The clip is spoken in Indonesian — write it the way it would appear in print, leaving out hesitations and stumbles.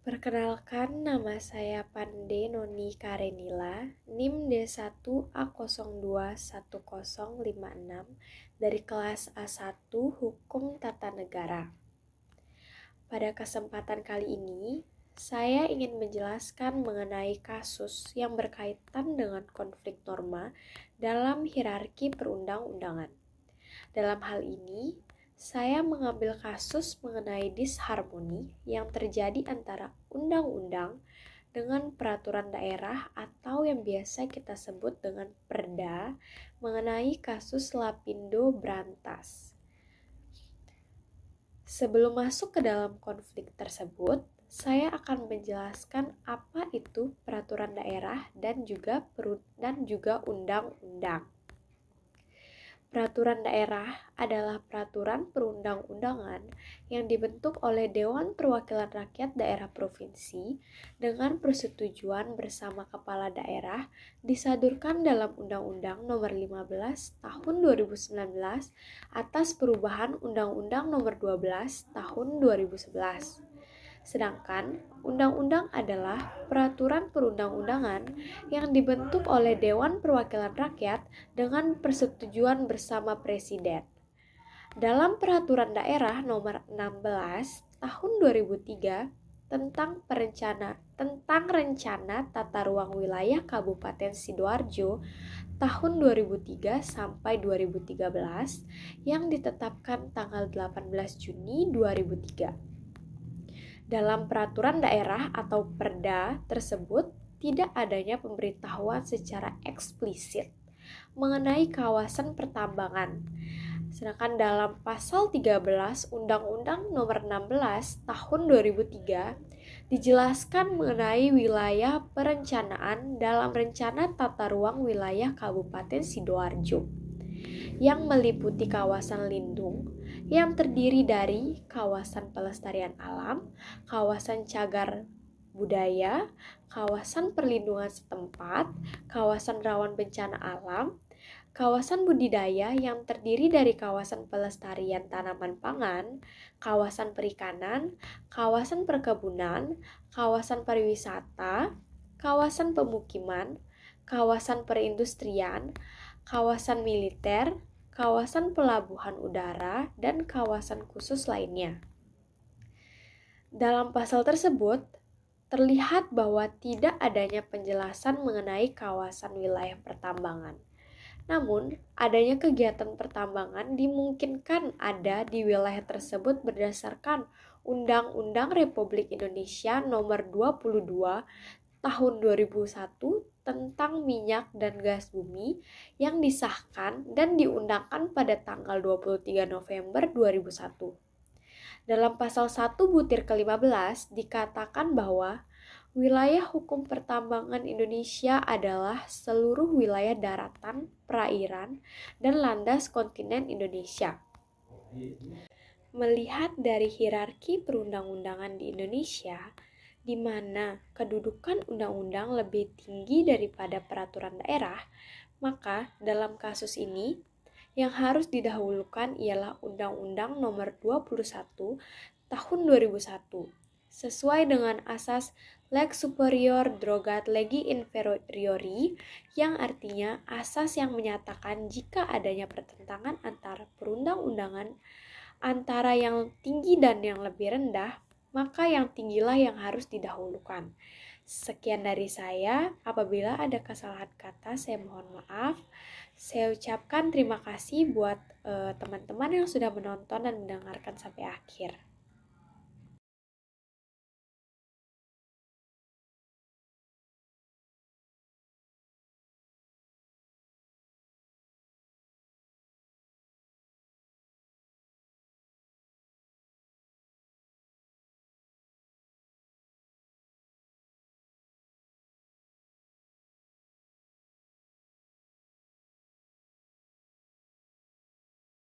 Perkenalkan, nama saya Pande Noni Karenila, NIM D1A021056 dari kelas A1 Hukum Tata Negara. Pada kesempatan kali ini, saya ingin menjelaskan mengenai kasus yang berkaitan dengan konflik norma dalam hierarki perundang-undangan. Dalam hal ini, saya mengambil kasus mengenai disharmoni yang terjadi antara undang-undang dengan peraturan daerah atau yang biasa kita sebut dengan Perda mengenai kasus Lapindo Brantas. Sebelum masuk ke dalam konflik tersebut, saya akan menjelaskan apa itu peraturan daerah dan juga undang-undang. Peraturan daerah adalah peraturan perundang-undangan yang dibentuk oleh Dewan Perwakilan Rakyat Daerah Provinsi dengan persetujuan bersama kepala daerah disadurkan dalam Undang-Undang Nomor 15 Tahun 2019 atas perubahan Undang-Undang Nomor 12 Tahun 2011. Sedangkan undang-undang adalah peraturan perundang-undangan yang dibentuk oleh Dewan Perwakilan Rakyat dengan persetujuan bersama Presiden. Dalam Peraturan Daerah Nomor 16 Tahun 2003 tentang rencana tata ruang wilayah Kabupaten Sidoarjo tahun 2003 sampai 2013 yang ditetapkan tanggal 18 Juni 2003. Dalam peraturan daerah atau Perda tersebut tidak adanya pemberitahuan secara eksplisit mengenai kawasan pertambangan. Sedangkan dalam pasal 13 Undang-Undang Nomor 16 Tahun 2003 dijelaskan mengenai wilayah perencanaan dalam Rencana Tata Ruang Wilayah Kabupaten Sidoarjo yang meliputi kawasan lindung yang terdiri dari kawasan pelestarian alam, kawasan cagar budaya, kawasan perlindungan setempat, kawasan rawan bencana alam, kawasan budidaya yang terdiri dari kawasan pelestarian tanaman pangan, kawasan perikanan, kawasan perkebunan, kawasan pariwisata, kawasan pemukiman, kawasan perindustrian, kawasan militer, kawasan pelabuhan udara, dan kawasan khusus lainnya. Dalam pasal tersebut, terlihat bahwa tidak adanya penjelasan mengenai kawasan wilayah pertambangan. Namun, adanya kegiatan pertambangan dimungkinkan ada di wilayah tersebut berdasarkan Undang-Undang Republik Indonesia Nomor 22 Tahun 2001 tentang minyak dan gas bumi yang disahkan dan diundangkan pada tanggal 23 November 2001. Dalam pasal 1 butir ke-15 dikatakan bahwa wilayah hukum pertambangan Indonesia adalah seluruh wilayah daratan, perairan, dan landas kontinen Indonesia. Melihat dari hierarki perundang-undangan di Indonesia, di mana kedudukan undang-undang lebih tinggi daripada peraturan daerah, maka dalam kasus ini yang harus didahulukan ialah Undang-Undang Nomor 21 Tahun 2001 sesuai dengan asas lex superior drogat legi inferiori yang artinya asas yang menyatakan jika adanya pertentangan antara perundang-undangan antara yang tinggi dan yang lebih rendah, maka yang tinggilah yang harus didahulukan. Sekian dari saya. Apabila ada kesalahan kata, saya mohon maaf. Saya ucapkan terima kasih buat teman-teman yang sudah menonton dan mendengarkan sampai akhir.